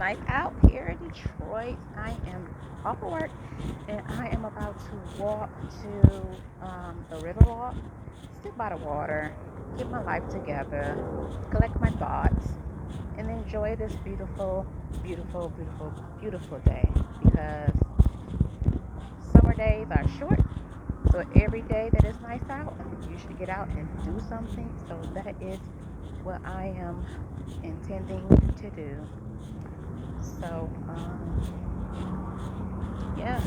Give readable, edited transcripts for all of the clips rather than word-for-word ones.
night out here in Detroit. I am off of work and I am about to walk to the Riverwalk, sit by the water, get my life together, collect my thoughts, and enjoy this beautiful, beautiful, beautiful, beautiful day. Because summer days are short, so every day that is nice out, you should get out and do something. So that is what I am intending to do. So, yeah.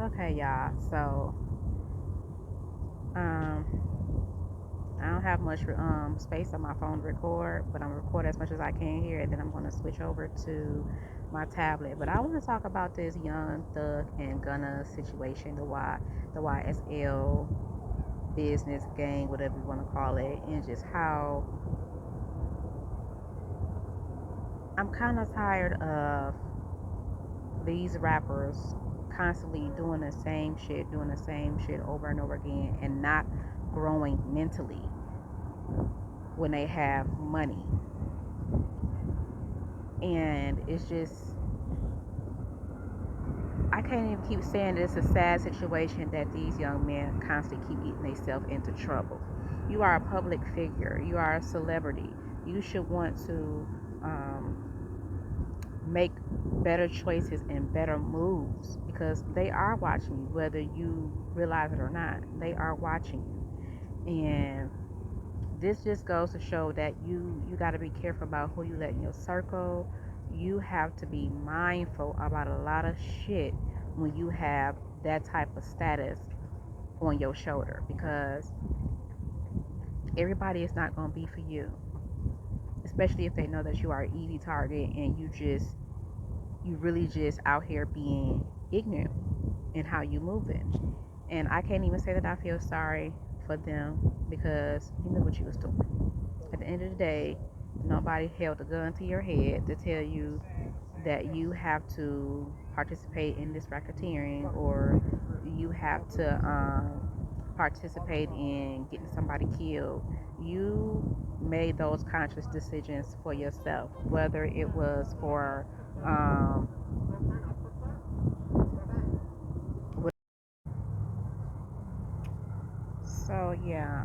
Okay, y'all. So, um, I don't have much space on my phone to record, but I'm gonna record as much as I can here, and then I'm gonna switch over to my tablet. But I want to talk about this Young Thug and Gunna situation, the YSL business gang, whatever you want to call it, and just how I'm kind of tired of these rappers constantly doing the same shit over and over again, and not growing mentally when they have money. And it's just, I can't even keep saying it's a sad situation that these young men constantly keep getting themselves into trouble. You are a public figure, you are a celebrity. You should want to make better choices and better moves because they are watching you, whether you realize it or not. They are watching you. And this just goes to show that you got to be careful about who you let in your circle. You have to be mindful about a lot of shit when you have that type of status on your shoulder, because everybody is not going to be for you, especially if they know that you are an easy target and you really just out here being ignorant in how you moving. And I can't even say that I feel sorry for them because you knew what you was doing. At the end of the day, nobody held a gun to your head to tell you that you have to participate in this racketeering, or you have to participate in getting somebody killed. You made those conscious decisions for yourself, whether it was for um, so yeah,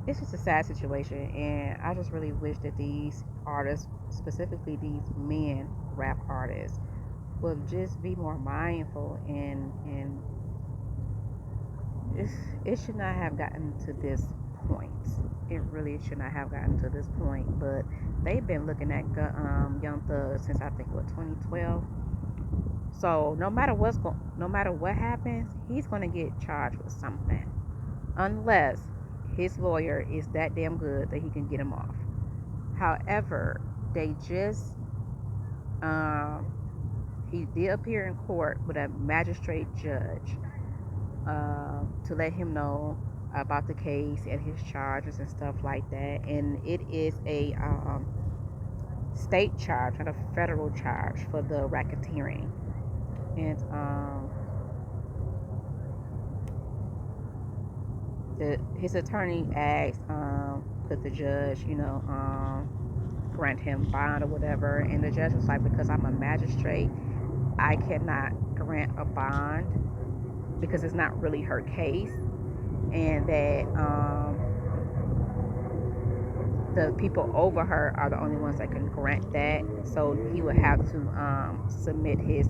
it's just a sad situation, and I just really wish that these artists, specifically these men rap artists, would just be more mindful, and it's, it should not have gotten to this point. It really should not have gotten to this point. But they've been looking at Young Thug since I think what 2012. So no matter what happens, he's gonna get charged with something, unless his lawyer is that damn good that he can get him off. However, they just um, he did appear in court with a magistrate judge to let him know about the case and his charges and stuff like that. And it is a state charge, not a federal charge for the racketeering. And his attorney asked, could the judge, grant him bond or whatever. And the judge was like, because I'm a magistrate, I cannot grant a bond because it's not really her case, and that the people over her are the only ones that can grant that. So he would have to submit his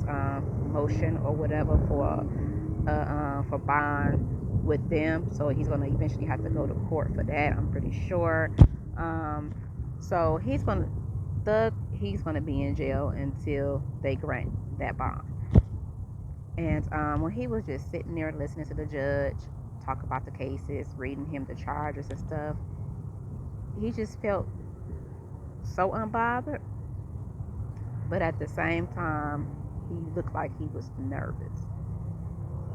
motion or whatever for bond with them. So he's going to eventually have to go to court for that, I'm pretty sure. So he's gonna be in jail until they grant that bond. And when he was just sitting there listening to the judge talk about the cases, reading him the charges and stuff, he just felt so unbothered. But at the same time, he looked like he was nervous.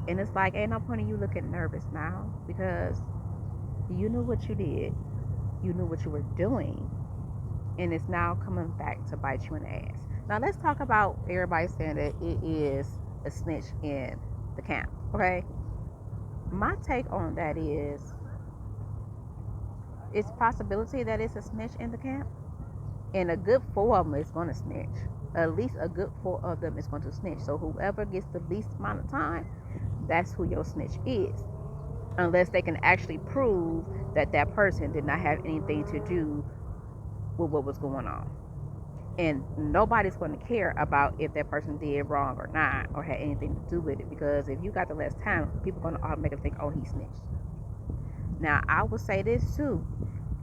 And it's like, ain't no point in you looking nervous now, because you knew what you did, you knew what you were doing, and it's now coming back to bite you in the ass. Now let's talk about everybody saying that it is a snitch in the camp, okay? My take on that is, it's a possibility that it's a snitch in the camp, and a good 4 of them is going to snitch. At least a good 4 of them is going to snitch. So whoever gets the least amount of time, that's who your snitch is. Unless they can actually prove that that person did not have anything to do with what was going on. And nobody's going to care about if that person did wrong or not, or had anything to do with it, because if you got the less time, people are going to automatically think, oh, he snitched. Now, I will say this too.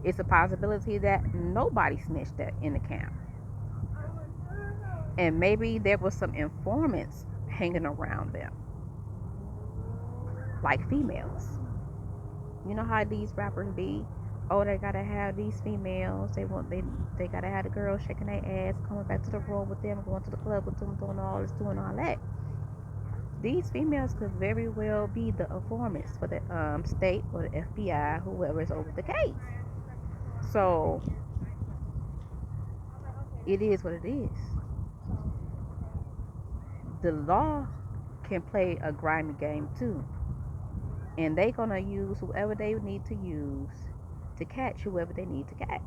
It's a possibility that nobody snitched that in the camp. And maybe there was some informants hanging around them, like females. You know how these rappers be? Oh, they gotta have these females. They gotta have the girls shaking their ass, coming back to the room with them, going to the club with them, doing all this, doing all that. These females could very well be the informants for the state or the FBI, whoever is over the case. So it is what it is. The law can play a grimy game too, and they gonna use whoever they need to use to catch whoever they need to catch.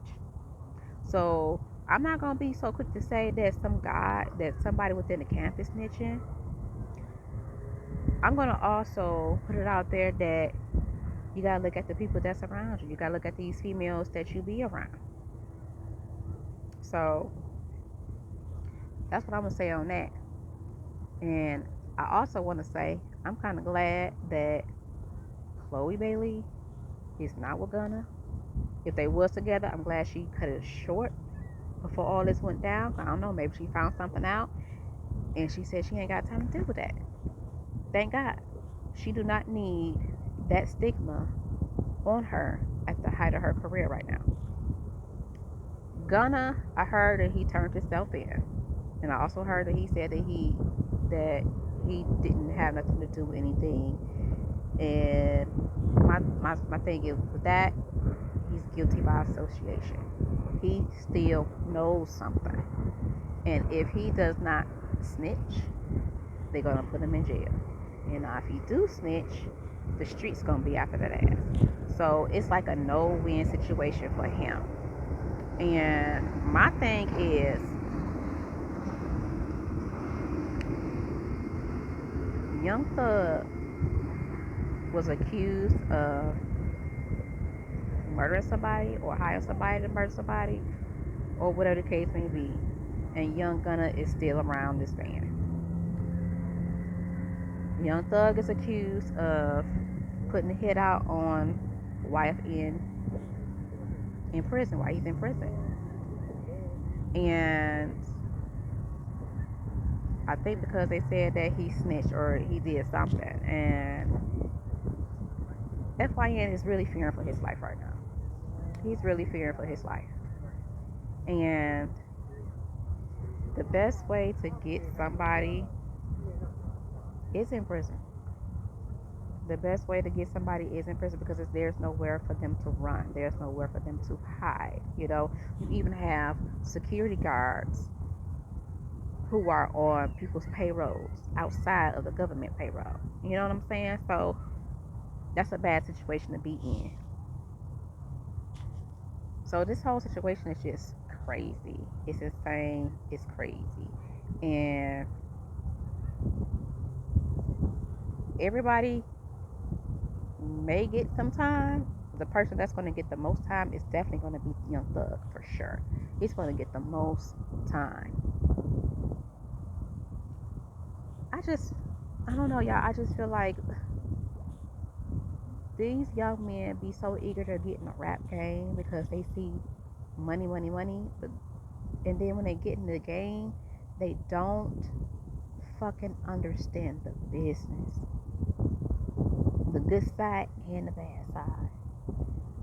So I'm not gonna be so quick to say that somebody within the camp is snitching. I'm gonna also put it out there that you gotta look at the people that's around you. You gotta look at these females that you be around. So that's what I'm gonna say on that. And I also want to say I'm kind of glad that Chloe Bailey is not with Gunna. If they was together, I'm glad she cut it short before all this went down. I don't know, maybe she found something out and she said she ain't got time to deal with that. Thank God. She do not need that stigma on her at the height of her career right now. Gunna, I heard that he turned himself in, and I also heard that he said that he didn't have nothing to do with anything. And my thing is with that, he's guilty by association. He still knows something, and if he does not snitch, they're gonna put him in jail. And if he do snitch, the street's gonna be after that ass. So it's like a no-win situation for him. And my thing is, Young Thug was accused of murdering somebody or hiring somebody to murder somebody, or whatever the case may be, and Young Gunna is still around this man. Young Thug is accused of putting a hit out on wife in prison while he's in prison. And I think because they said that he snitched or he did something, and FYN is really fearing for his life right now. He's really fearing for his life. And The best way to get somebody is in prison. The best way to get somebody is in prison because there's nowhere for them to run. There's nowhere for them to hide. You even have security guards who are on people's payrolls outside of the government payroll. You know what I'm saying? So that's a bad situation to be in. So this whole situation is just crazy. It's insane. It's crazy. And everybody may get some time. The person that's going to get the most time is definitely going to be Young Thug for sure. He's going to get the most time. I don't know, y'all. I just feel like these young men be so eager to get in the rap game because they see money, money, money. And then when they get in the game, they don't fucking understand the business, the good side and the bad side.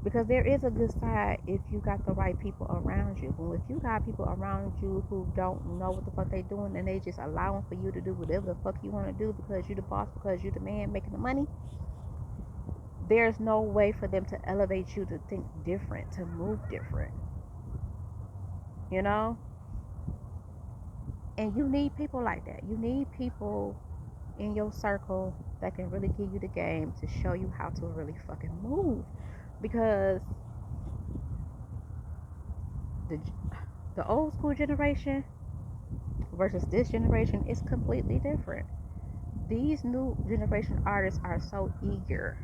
Because there is a good side if you got the right people around you. But if you got people around you who don't know what the fuck they doing and they just allowing for you to do whatever the fuck you want to do because you the boss, because you the man making the money, there's no way for them to elevate you to think different, to move different. You know? And you need people like that. You need people in your circle that can really give you the game to show you how to really fucking move. Because the the old school generation versus this generation is completely different. These new generation artists are so eager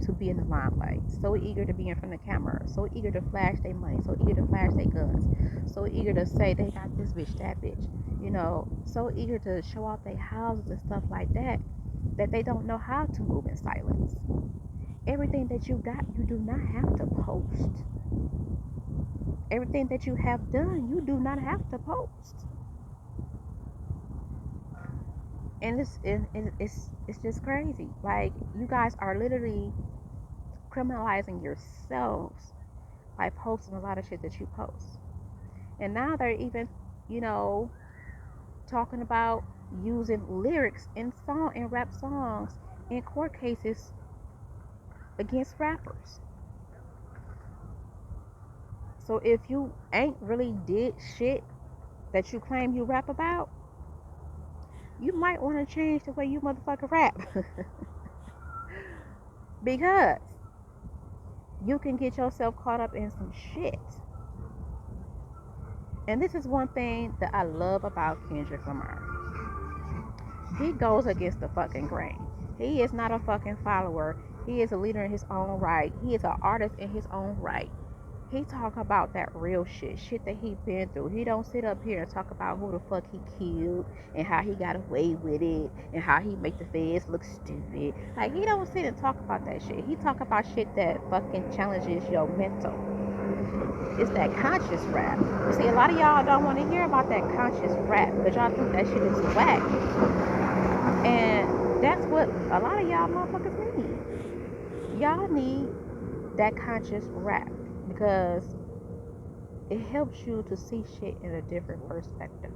to be in the limelight, so eager to be in front of the camera, so eager to flash their money, so eager to flash their guns, so eager to say they got this bitch, that bitch, so eager to show off their houses and stuff like that, that they don't know how to move in silence. Everything that you got, you do not have to post. Everything that you have done, you do not have to post. And it's just crazy. Like, you guys are literally criminalizing yourselves by posting a lot of shit that you post. And now they're even, you know, talking about using lyrics in rap songs in court cases against rappers. So if you ain't really did shit that you claim you rap about, you might want to change the way you motherfucker rap. Because you can get yourself caught up in some shit. And this is one thing that I love about Kendrick Lamar. He goes against the fucking grain. He is not a fucking follower. He is a leader in his own right. He is an artist in his own right. He talk about that real shit that he been through. He don't sit up here and talk about who the fuck he killed and how he got away with it and how he make the feds look stupid. Like, he don't sit and talk about that shit. He talk about shit that fucking challenges your mental. It's that conscious rap. You see, a lot of y'all don't want to hear about that conscious rap because y'all think that shit is whack. And that's what a lot of y'all motherfuckers need. Y'all need that conscious rap because it helps you to see shit in a different perspective.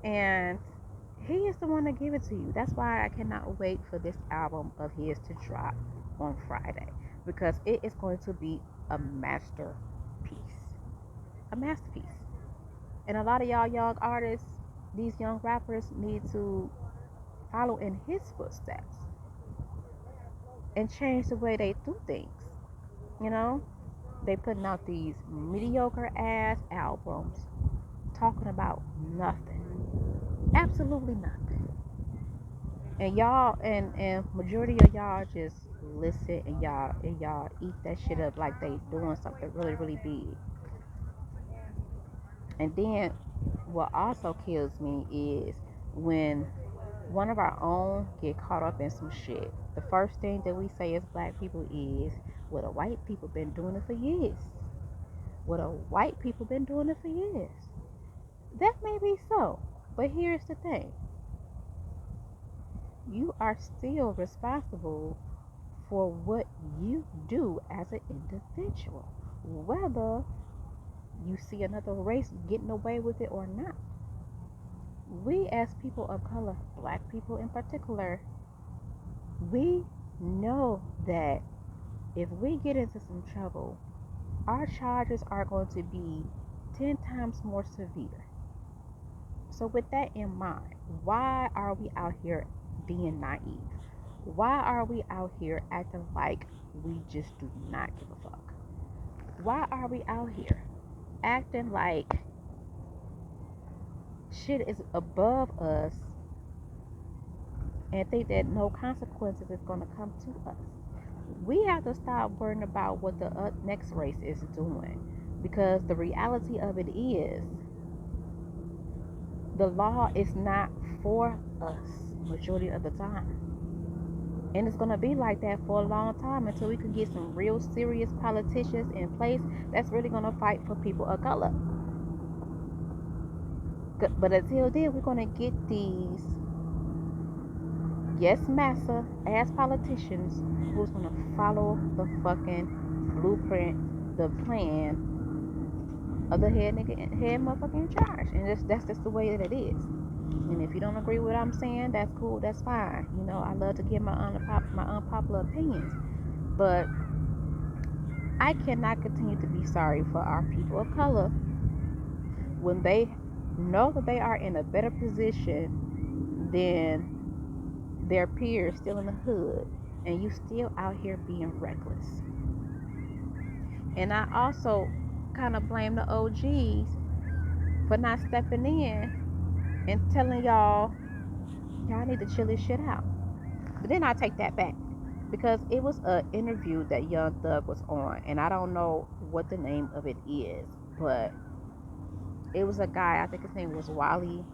And he is the one to give it to you. That's why I cannot wait for this album of his to drop on Friday, because it is going to be a masterpiece. A masterpiece. And a lot of y'all young artists, these young rappers, need to follow in his footsteps and change the way they do things. You know, they putting out these mediocre ass albums talking about nothing, absolutely nothing. And y'all, and majority of y'all just listen and y'all eat that shit up like they doing something really really big. And then what also kills me is when one of our own get caught up in some shit. The first thing that we say as black people is, well, the white people been doing it for years. Well, the white people been doing it for years. That may be so, but here's the thing. You are still responsible for what you do as an individual. Whether you see another race getting away with it or not. We, as people of color, black people in particular, we know that if we get into some trouble, our charges are going to be 10 times more severe. So, with that in mind, why are we out here being naive? Why are we out here acting like we just do not give a fuck? Why are we out here acting like shit is above us and think that no consequences is going to come to us? We have to stop worrying about what the next race is doing, because the reality of it is the law is not for us majority of the time. And it's going to be like that for a long time until we can get some real serious politicians in place that's really going to fight for people of color. But until then, we're going to get these yes massa ass politicians who's going to follow the fucking blueprint, the plan of the head nigga, head motherfucker in charge. And that's just the way that it is. And if you don't agree with what I'm saying, that's cool, that's fine. You know, I love to give my unpopular opinions. But I cannot continue to be sorry for our people of color when they know that they are in a better position than their peers still in the hood, and you still out here being reckless. And I also kind of blame the OGs for not stepping in and telling y'all need to chill this shit out. But then I take that back, because it was an interview that Young Thug was on, and I don't know what the name of it is, but it was a guy, I think his name was Walla,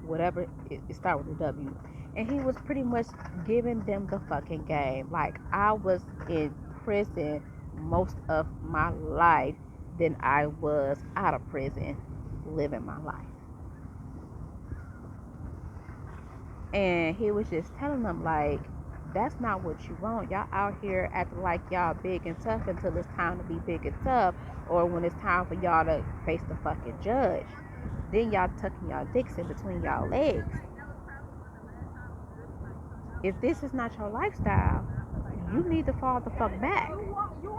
whatever, it started with a W. And he was pretty much giving them the fucking game. Like, I was in prison most of my life than I was out of prison living my life. And he was just telling them, like, that's not what you want. Y'all out here acting like y'all big and tough until it's time to be big and tough, or when it's time for y'all to face the fucking judge. Then y'all tucking y'all dicks in between y'all legs. If this is not your lifestyle, you need to fall the fuck back,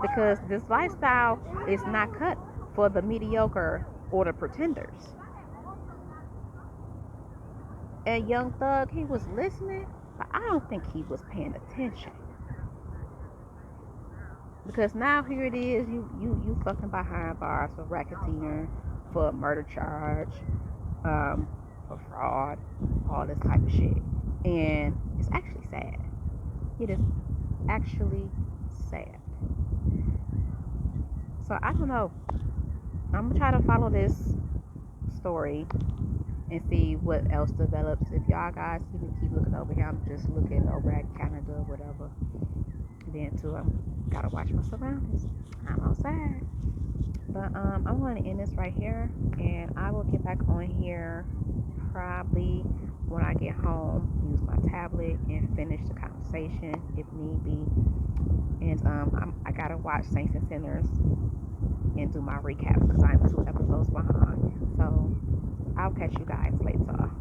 because this lifestyle is not cut for the mediocre or the pretenders. And Young Thug, he was listening, but I don't think he was paying attention. Because now here it is, you fucking behind bars for racketeering, for a murder charge, for fraud, all this type of shit. And it's actually sad. It is actually sad. So I don't know. I'm gonna try to follow this story and see what else develops. If y'all guys keep looking over here, I'm just looking over at Canada or whatever. And then too, I'm gotta watch my surroundings. I'm outside. But I'm going to end this right here, and I will get back on here probably when I get home, use my tablet and finish the conversation if need be. And I gotta watch Saints and Sinners and do my recaps because I'm 2 episodes behind. So I'll catch you guys later.